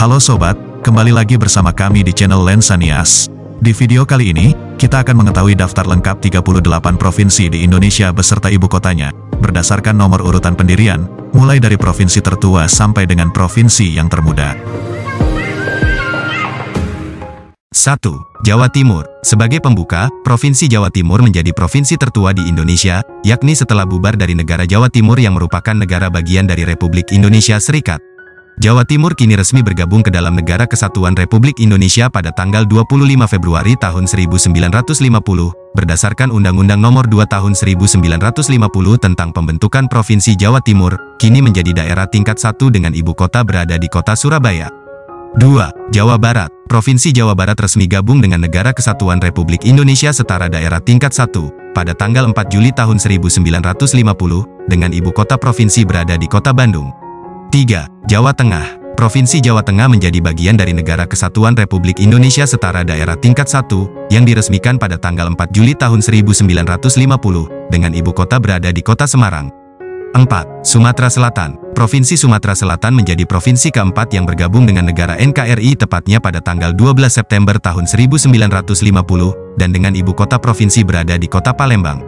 Halo sobat, kembali lagi bersama kami di channel Lensa Nias. Di video kali ini, kita akan mengetahui daftar lengkap 38 provinsi di Indonesia beserta ibu kotanya, berdasarkan nomor urutan pendirian, mulai dari provinsi tertua sampai dengan provinsi yang termuda. 1. Jawa Timur. Sebagai pembuka, Provinsi Jawa Timur menjadi provinsi tertua di Indonesia, yakni setelah bubar dari negara Jawa Timur yang merupakan negara bagian dari Republik Indonesia Serikat. Jawa Timur kini resmi bergabung ke dalam Negara Kesatuan Republik Indonesia pada tanggal 25 Februari tahun 1950, berdasarkan Undang-Undang Nomor 2 Tahun 1950 tentang pembentukan Provinsi Jawa Timur, kini menjadi daerah tingkat 1 dengan ibu kota berada di kota Surabaya. 2. Jawa Barat. Provinsi Jawa Barat resmi gabung dengan Negara Kesatuan Republik Indonesia setara daerah tingkat 1, pada tanggal 4 Juli tahun 1950, dengan ibu kota provinsi berada di kota Bandung. 3. Jawa Tengah. Provinsi Jawa Tengah menjadi bagian dari Negara Kesatuan Republik Indonesia setara daerah tingkat 1, yang diresmikan pada tanggal 4 Juli tahun 1950, dengan ibu kota berada di kota Semarang. 4. Sumatera Selatan. Provinsi Sumatera Selatan menjadi provinsi keempat yang bergabung dengan negara NKRI tepatnya pada tanggal 12 September tahun 1950, dan dengan ibu kota provinsi berada di kota Palembang.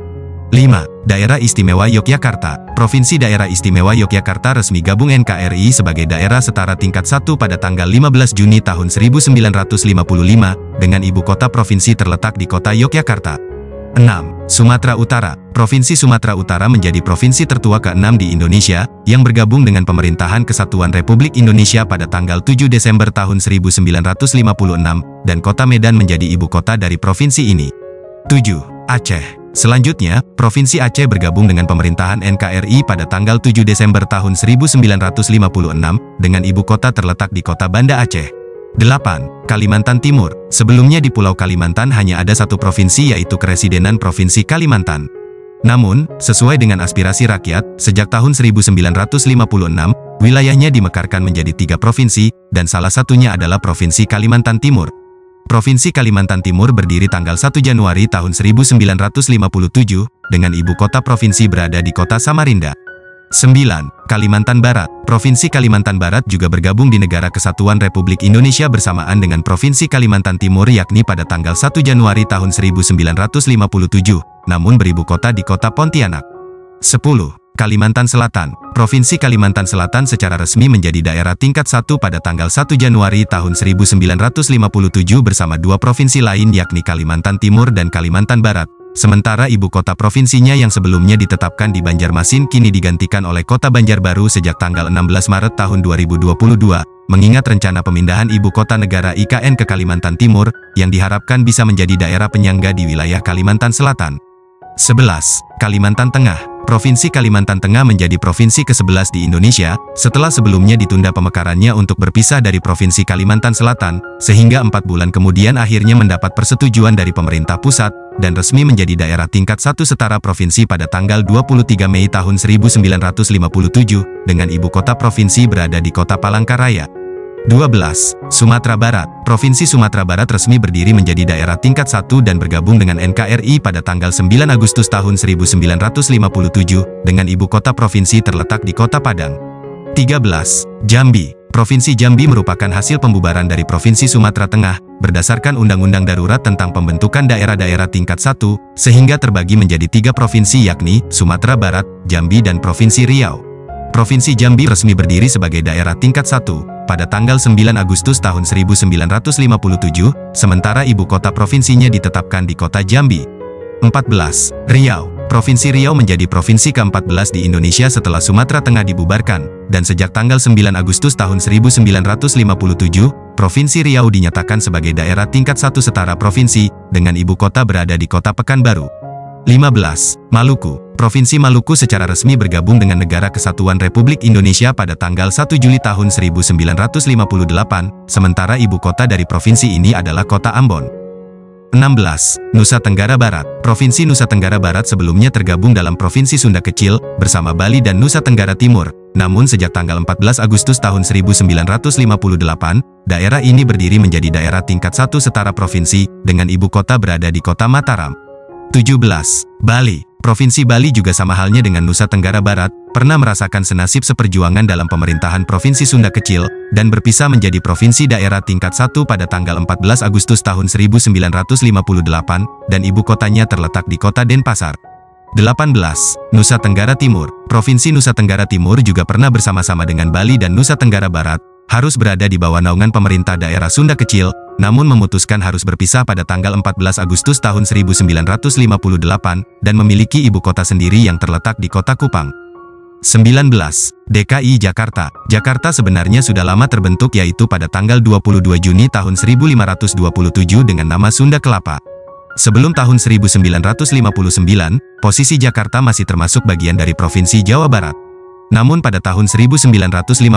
5. Daerah Istimewa Yogyakarta. Provinsi Daerah Istimewa Yogyakarta resmi gabung NKRI sebagai daerah setara tingkat 1 pada tanggal 15 Juni tahun 1955, dengan ibu kota provinsi terletak di kota Yogyakarta. 6. Sumatera Utara. Provinsi Sumatera Utara menjadi provinsi tertua ke-6 di Indonesia, yang bergabung dengan Pemerintahan Kesatuan Republik Indonesia pada tanggal 7 Desember tahun 1956, dan kota Medan menjadi ibu kota dari provinsi ini. 7. Aceh. Selanjutnya, Provinsi Aceh bergabung dengan pemerintahan NKRI pada tanggal 7 Desember tahun 1956, dengan ibu kota terletak di kota Banda Aceh. 8. Kalimantan Timur. Sebelumnya di Pulau Kalimantan hanya ada satu provinsi yaitu Keresidenan Provinsi Kalimantan. Namun, sesuai dengan aspirasi rakyat, sejak tahun 1956, wilayahnya dimekarkan menjadi 3 provinsi, dan salah satunya adalah Provinsi Kalimantan Timur. Provinsi Kalimantan Timur berdiri tanggal 1 Januari tahun 1957, dengan ibu kota provinsi berada di kota Samarinda. 9. Kalimantan Barat. Provinsi Kalimantan Barat juga bergabung di Negara Kesatuan Republik Indonesia bersamaan dengan Provinsi Kalimantan Timur yakni pada tanggal 1 Januari tahun 1957, namun beribu kota di kota Pontianak. 10. Kalimantan Selatan. Provinsi Kalimantan Selatan secara resmi menjadi daerah tingkat 1 pada tanggal 1 Januari tahun 1957 bersama 2 provinsi lain yakni Kalimantan Timur dan Kalimantan Barat. Sementara ibu kota provinsinya yang sebelumnya ditetapkan di Banjarmasin kini digantikan oleh kota Banjarbaru sejak tanggal 16 Maret tahun 2022, mengingat rencana pemindahan ibu kota negara IKN ke Kalimantan Timur, yang diharapkan bisa menjadi daerah penyangga di wilayah Kalimantan Selatan. 11. Kalimantan Tengah. Provinsi Kalimantan Tengah menjadi provinsi ke-11 di Indonesia, setelah sebelumnya ditunda pemekarannya untuk berpisah dari Provinsi Kalimantan Selatan, sehingga 4 bulan kemudian akhirnya mendapat persetujuan dari pemerintah pusat, dan resmi menjadi daerah tingkat 1 setara provinsi pada tanggal 23 Mei tahun 1957, dengan ibu kota provinsi berada di kota Palangkaraya. 12. Sumatera Barat. Provinsi Sumatera Barat resmi berdiri menjadi daerah tingkat 1 dan bergabung dengan NKRI pada tanggal 9 Agustus tahun 1957, dengan ibu kota provinsi terletak di kota Padang. 13. Jambi. Provinsi Jambi merupakan hasil pembubaran dari Provinsi Sumatera Tengah, berdasarkan Undang-Undang Darurat tentang pembentukan daerah-daerah tingkat 1, sehingga terbagi menjadi 3 provinsi yakni Sumatera Barat, Jambi dan Provinsi Riau. Provinsi Jambi resmi berdiri sebagai daerah tingkat 1, pada tanggal 9 Agustus tahun 1957, sementara ibu kota provinsinya ditetapkan di kota Jambi. 14. Riau. Provinsi Riau menjadi provinsi ke-14 di Indonesia setelah Sumatera Tengah dibubarkan, dan sejak tanggal 9 Agustus tahun 1957, Provinsi Riau dinyatakan sebagai daerah tingkat 1 setara provinsi, dengan ibu kota berada di kota Pekanbaru. 15. Maluku. Provinsi Maluku secara resmi bergabung dengan Negara Kesatuan Republik Indonesia pada tanggal 1 Juli tahun 1958, sementara ibu kota dari provinsi ini adalah kota Ambon. 16. Nusa Tenggara Barat. Provinsi Nusa Tenggara Barat sebelumnya tergabung dalam Provinsi Sunda Kecil, bersama Bali dan Nusa Tenggara Timur, namun sejak tanggal 14 Agustus tahun 1958, daerah ini berdiri menjadi daerah tingkat 1 setara provinsi, dengan ibu kota berada di kota Mataram. 17. Bali. Provinsi Bali juga sama halnya dengan Nusa Tenggara Barat, pernah merasakan senasib seperjuangan dalam pemerintahan Provinsi Sunda Kecil, dan berpisah menjadi Provinsi Daerah Tingkat 1 pada tanggal 14 Agustus tahun 1958, dan ibu kotanya terletak di kota Denpasar. 18. Nusa Tenggara Timur. Provinsi Nusa Tenggara Timur juga pernah bersama-sama dengan Bali dan Nusa Tenggara Barat, harus berada di bawah naungan pemerintah daerah Sunda Kecil, namun memutuskan harus berpisah pada tanggal 14 Agustus tahun 1958, dan memiliki ibu kota sendiri yang terletak di kota Kupang. 19. DKI Jakarta. Jakarta sebenarnya sudah lama terbentuk, yaitu pada tanggal 22 Juni tahun 1527 dengan nama Sunda Kelapa. Sebelum tahun 1959, posisi Jakarta masih termasuk bagian dari Provinsi Jawa Barat. Namun pada tahun 1959,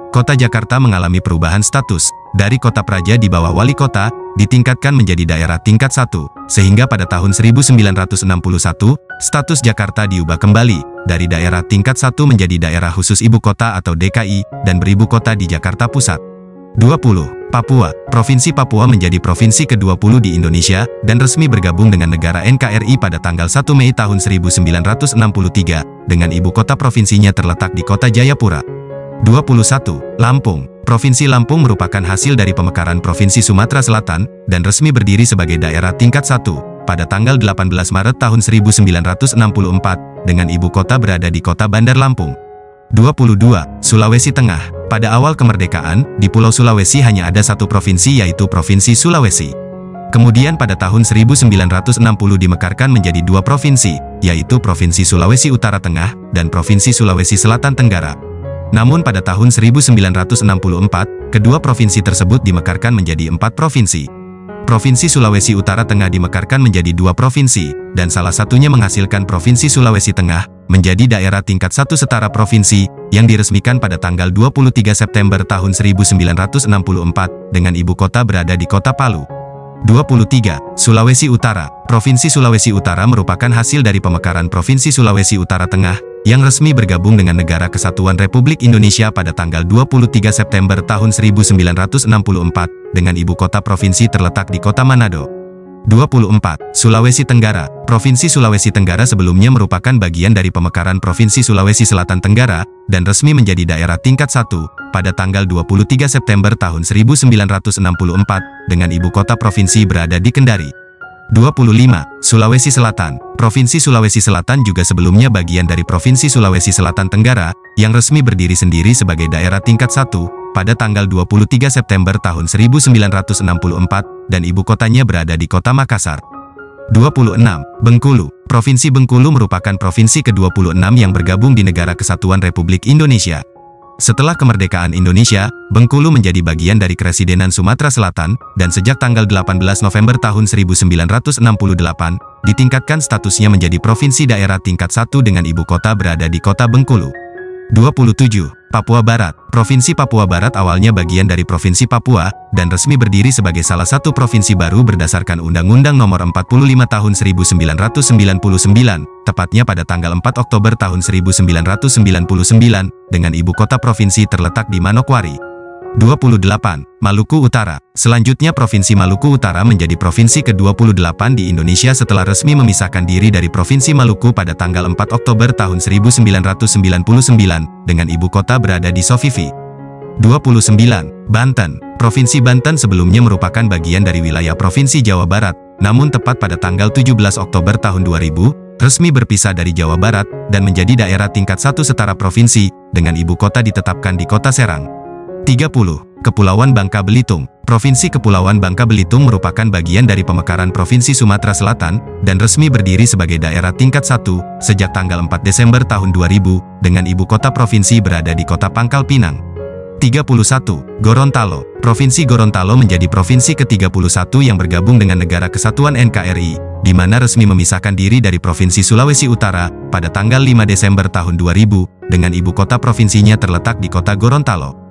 kota Jakarta mengalami perubahan status, dari kota praja di bawah wali kota, ditingkatkan menjadi daerah tingkat 1, sehingga pada tahun 1961, status Jakarta diubah kembali, dari daerah tingkat 1 menjadi daerah khusus ibu kota atau DKI, dan beribu kota di Jakarta Pusat. 20. Papua. Provinsi Papua menjadi provinsi ke-20 di Indonesia, dan resmi bergabung dengan negara NKRI pada tanggal 1 Mei tahun 1963, dengan ibu kota provinsinya terletak di kota Jayapura. 21. Lampung. Provinsi Lampung merupakan hasil dari pemekaran Provinsi Sumatera Selatan, dan resmi berdiri sebagai daerah tingkat 1, pada tanggal 18 Maret tahun 1964, dengan ibu kota berada di kota Bandar Lampung. 22. Sulawesi Tengah. Pada awal kemerdekaan, di Pulau Sulawesi hanya ada satu provinsi, yaitu Provinsi Sulawesi. Kemudian pada tahun 1960 dimekarkan menjadi dua provinsi, yaitu Provinsi Sulawesi Utara Tengah, dan Provinsi Sulawesi Selatan Tenggara. Namun pada tahun 1964, kedua provinsi tersebut dimekarkan menjadi 4 provinsi. Provinsi Sulawesi Utara Tengah dimekarkan menjadi 2 provinsi, dan salah satunya menghasilkan Provinsi Sulawesi Tengah, menjadi daerah tingkat 1 setara provinsi, yang diresmikan pada tanggal 23 September tahun 1964, dengan ibu kota berada di kota Palu. 23. Sulawesi Utara. Provinsi Sulawesi Utara merupakan hasil dari pemekaran Provinsi Sulawesi Utara Tengah, yang resmi bergabung dengan Negara Kesatuan Republik Indonesia pada tanggal 23 September tahun 1964, dengan ibu kota provinsi terletak di kota Manado. 24. Sulawesi Tenggara. Provinsi Sulawesi Tenggara sebelumnya merupakan bagian dari pemekaran Provinsi Sulawesi Selatan Tenggara, dan resmi menjadi daerah tingkat 1, pada tanggal 23 September tahun 1964, dengan ibu kota provinsi berada di Kendari. 25. Sulawesi Selatan. Provinsi Sulawesi Selatan juga sebelumnya bagian dari Provinsi Sulawesi Selatan Tenggara, yang resmi berdiri sendiri sebagai daerah tingkat 1, pada tanggal 23 September tahun 1964, dan ibu kotanya berada di kota Makassar. 26. Bengkulu. Provinsi Bengkulu merupakan provinsi ke-26 yang bergabung di Negara Kesatuan Republik Indonesia. Setelah kemerdekaan Indonesia, Bengkulu menjadi bagian dari Kresidenan Sumatera Selatan, dan sejak tanggal 18 November tahun 1968, ditingkatkan statusnya menjadi provinsi daerah tingkat 1 dengan ibu kota berada di kota Bengkulu. 27. Papua Barat. Provinsi Papua Barat awalnya bagian dari Provinsi Papua, dan resmi berdiri sebagai salah satu provinsi baru berdasarkan Undang-Undang Nomor 45 Tahun 1999, tepatnya pada tanggal 4 Oktober tahun 1999, dengan ibu kota provinsi terletak di Manokwari. 28. Maluku Utara. Selanjutnya Provinsi Maluku Utara menjadi provinsi ke-28 di Indonesia setelah resmi memisahkan diri dari Provinsi Maluku pada tanggal 4 Oktober tahun 1999, dengan ibu kota berada di Sofifi. 29. Banten. Provinsi Banten sebelumnya merupakan bagian dari wilayah Provinsi Jawa Barat, namun tepat pada tanggal 17 Oktober tahun 2000, resmi berpisah dari Jawa Barat, dan menjadi daerah tingkat 1 setara provinsi, dengan ibu kota ditetapkan di kota Serang. 30. Kepulauan Bangka Belitung. Provinsi Kepulauan Bangka Belitung merupakan bagian dari pemekaran Provinsi Sumatera Selatan, dan resmi berdiri sebagai daerah tingkat 1, sejak tanggal 4 Desember tahun 2000, dengan ibu kota provinsi berada di kota Pangkal Pinang. 31. Gorontalo. Provinsi Gorontalo menjadi provinsi ke-31 yang bergabung dengan Negara Kesatuan NKRI, di mana resmi memisahkan diri dari Provinsi Sulawesi Utara, pada tanggal 5 Desember tahun 2000, dengan ibu kota provinsinya terletak di kota Gorontalo.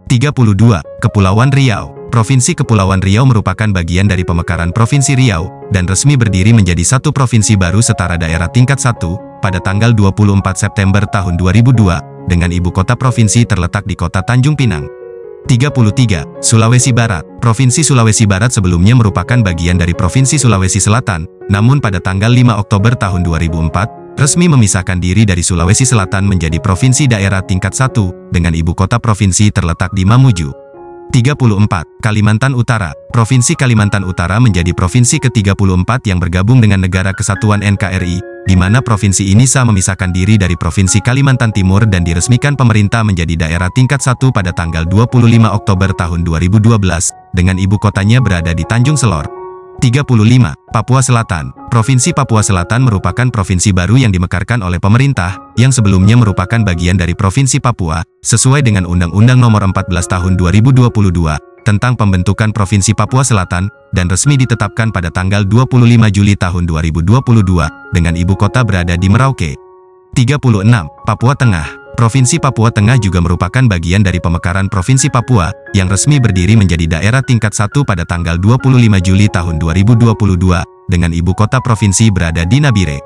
32. Kepulauan Riau. Provinsi Kepulauan Riau merupakan bagian dari pemekaran Provinsi Riau, dan resmi berdiri menjadi satu provinsi baru setara daerah tingkat 1, pada tanggal 24 September tahun 2002, dengan ibu kota provinsi terletak di kota Tanjung Pinang. 33. Sulawesi Barat. Provinsi Sulawesi Barat sebelumnya merupakan bagian dari Provinsi Sulawesi Selatan, namun pada tanggal 5 Oktober tahun 2004, resmi memisahkan diri dari Sulawesi Selatan menjadi provinsi daerah tingkat 1, dengan ibu kota provinsi terletak di Mamuju. 34. Kalimantan Utara. Provinsi Kalimantan Utara menjadi provinsi ke-34 yang bergabung dengan Negara Kesatuan NKRI, di mana provinsi ini sah memisahkan diri dari Provinsi Kalimantan Timur dan diresmikan pemerintah menjadi daerah tingkat 1 pada tanggal 25 Oktober tahun 2012, dengan ibu kotanya berada di Tanjung Selor. 35. Papua Selatan. Provinsi Papua Selatan merupakan provinsi baru yang dimekarkan oleh pemerintah, yang sebelumnya merupakan bagian dari Provinsi Papua, sesuai dengan Undang-Undang Nomor 14 Tahun 2022, tentang pembentukan Provinsi Papua Selatan, dan resmi ditetapkan pada tanggal 25 Juli tahun 2022, dengan ibu kota berada di Merauke. 36. Papua Tengah. Provinsi Papua Tengah juga merupakan bagian dari pemekaran Provinsi Papua, yang resmi berdiri menjadi daerah tingkat 1 pada tanggal 25 Juli tahun 2022, dengan ibu kota provinsi berada di Nabire.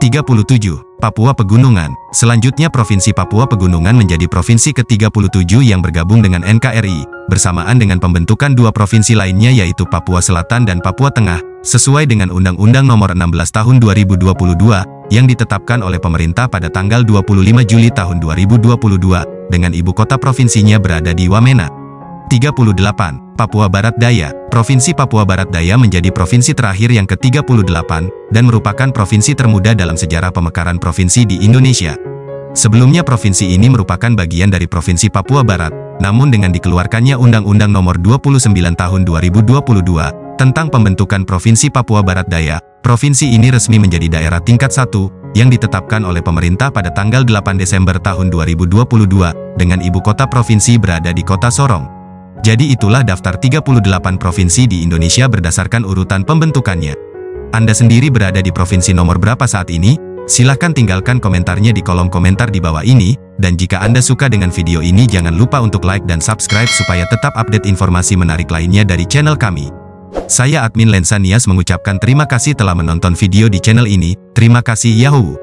37. Papua Pegunungan. Selanjutnya Provinsi Papua Pegunungan menjadi provinsi ke-37 yang bergabung dengan NKRI, bersamaan dengan pembentukan dua provinsi lainnya yaitu Papua Selatan dan Papua Tengah, sesuai dengan Undang-Undang Nomor 16 Tahun 2022, yang ditetapkan oleh pemerintah pada tanggal 25 Juli tahun 2022, dengan ibu kota provinsinya berada di Wamena. 38. Papua Barat Daya. Provinsi Papua Barat Daya menjadi provinsi terakhir yang ke-38, dan merupakan provinsi termuda dalam sejarah pemekaran provinsi di Indonesia. Sebelumnya provinsi ini merupakan bagian dari Provinsi Papua Barat, namun dengan dikeluarkannya Undang-Undang Nomor 29 Tahun 2022, tentang pembentukan Provinsi Papua Barat Daya, provinsi ini resmi menjadi daerah tingkat 1, yang ditetapkan oleh pemerintah pada tanggal 8 Desember tahun 2022, dengan ibu kota provinsi berada di Kota Sorong. Jadi itulah daftar 38 provinsi di Indonesia berdasarkan urutan pembentukannya. Anda sendiri berada di provinsi nomor berapa saat ini? Silahkan tinggalkan komentarnya di kolom komentar di bawah ini, dan jika Anda suka dengan video ini jangan lupa untuk like dan subscribe supaya tetap update informasi menarik lainnya dari channel kami. Saya admin Lensa Nias mengucapkan terima kasih telah menonton video di channel ini. Terima kasih, Yahoo!